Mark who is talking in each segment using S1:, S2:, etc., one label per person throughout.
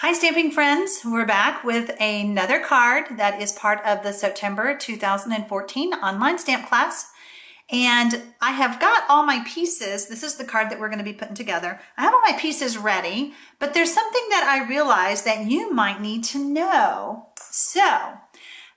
S1: Hi stamping friends, we're back with another card that is part of the September 2014 online stamp class. And I have got all my pieces. This is the card that we're going to be putting together. I have all my pieces ready, but there's something that I realized that you might need to know. So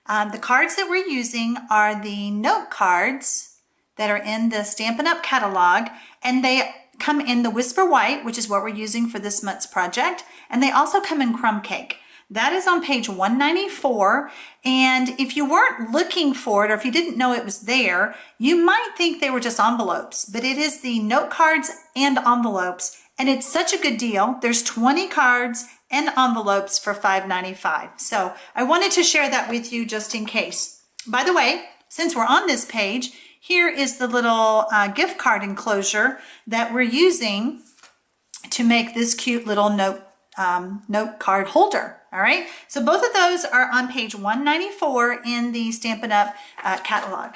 S1: the cards that we're using are the note cards that are in the Stampin' Up! Catalog, and they come in the Whisper White, which is what we're using for this month's project, and they also come in Crumb Cake. That is on page 194, and if you weren't looking for it, or if you didn't know it was there, you might think they were just envelopes, but it is the note cards and envelopes, and it's such a good deal. There's 20 cards and envelopes for $5.95. So I wanted to share that with you just in case. By the way, since we're on this page, here is the little gift card enclosure that we're using to make this cute little note card holder. All right, so both of those are on page 194 in the Stampin' Up! Catalog.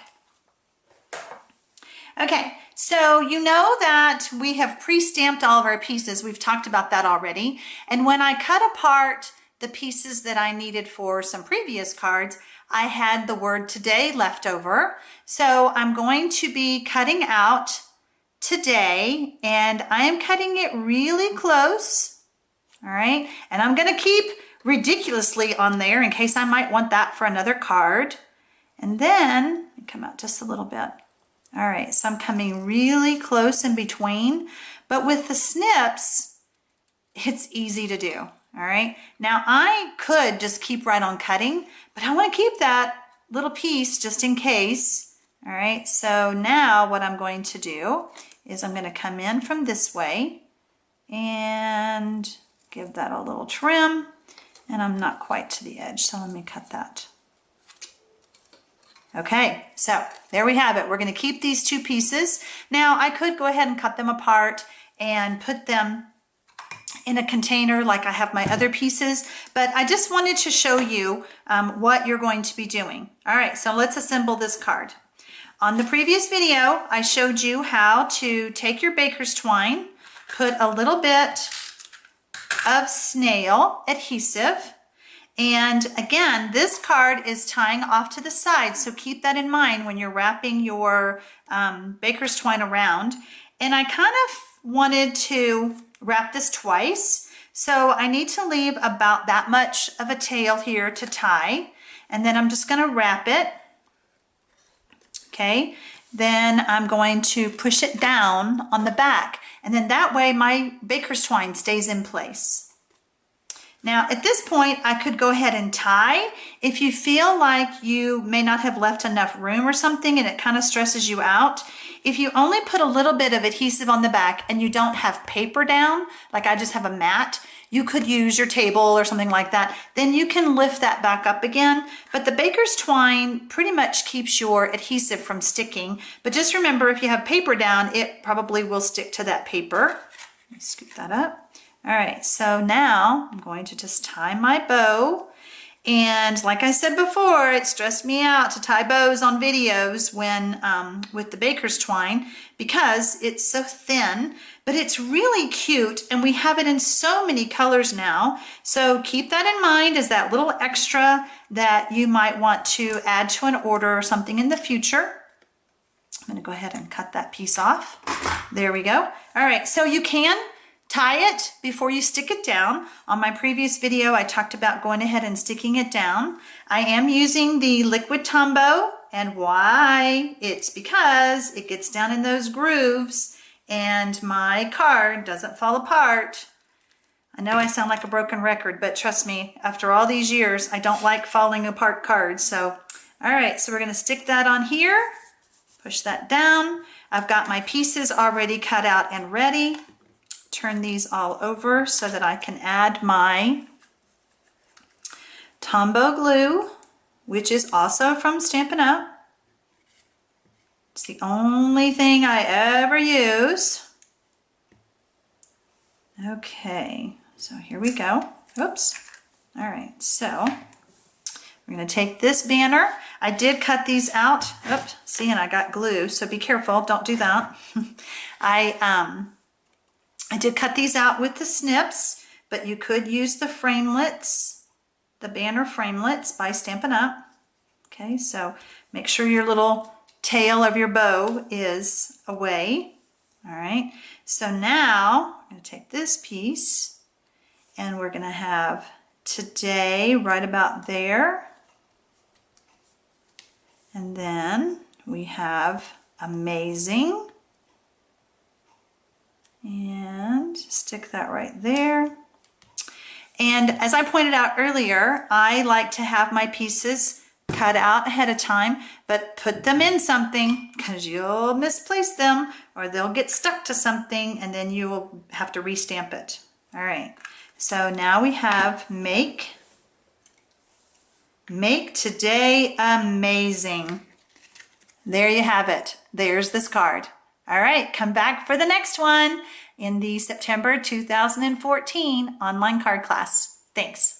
S1: Okay, so you know that we have pre-stamped all of our pieces. We've talked about that already. And when I cut apart the pieces that I needed for some previous cards, I had the word today left over. So I'm going to be cutting out today, and I am cutting it really close. All right, and I'm going to keep ridiculously on there in case I might want that for another card. And then come out just a little bit. All right, so I'm coming really close in between, but with the snips, it's easy to do. All right, now I could just keep right on cutting, but I want to keep that little piece just in case. All right, so now what I'm going to do is I'm going to come in from this way and give that a little trim, and I'm not quite to the edge, so let me cut that. Okay, so there we have it. We're going to keep these two pieces. Now I could go ahead and cut them apart and put them in a container like I have my other pieces, but I just wanted to show you what you're going to be doing. All right, so let's assemble this card. On the previous video, I showed you how to take your baker's twine, put a little bit of snail adhesive, and again, this card is tying off to the side, so keep that in mind when you're wrapping your baker's twine around. And I kind of wanted to wrap this twice, so I need to leave about that much of a tail here to tie, and then I'm just going to wrap it. Okay, then I'm going to push it down on the back, and then that way my baker's twine stays in place. Now at this point I could go ahead and tie. If you feel like you may not have left enough room or something and it kind of stresses you out, if you only put a little bit of adhesive on the back and you don't have paper down, like I just have a mat, you could use your table or something like that. Then you can lift that back up again. But the baker's twine pretty much keeps your adhesive from sticking. But just remember, if you have paper down, it probably will stick to that paper. Let me scoop that up. All right, so now I'm going to just tie my bow. And like I said before, it stressed me out to tie bows on videos when with the baker's twine because it's so thin, but it's really cute and we have it in so many colors now. So keep that in mind as that little extra that you might want to add to an order or something in the future. I'm going to go ahead and cut that piece off. There we go. All right, so you can tie it before you stick it down. On my previous video, I talked about going ahead and sticking it down. I am using the liquid Tombow, and why? It's because it gets down in those grooves and my card doesn't fall apart. I know I sound like a broken record, but trust me, after all these years, I don't like falling apart cards. So, all right, so we're gonna stick that on here, push that down. I've got my pieces already cut out and ready. Turn these all over so that I can add my Tombow glue, which is also from Stampin' Up! It's the only thing I ever use. Okay, so here we go. Oops. All right, so we're going to take this banner. I did cut these out. Oops, see, and I got glue, so be careful. Don't do that. I did cut these out with the snips but you could use the framelits, the banner framelits by Stampin' Up. Okay, so make sure your little tail of your bow is away. All right, so now I'm going to take this piece and we're going to have today right about there. And then we have amazing. And stick that right there. And as I pointed out earlier, I like to have my pieces cut out ahead of time, but put them in something because you'll misplace them or they'll get stuck to something and then you will have to restamp it. All right, so now we have make today amazing. There you have it. There's this card. All right, come back for the next one in the September 2014 online card class. Thanks.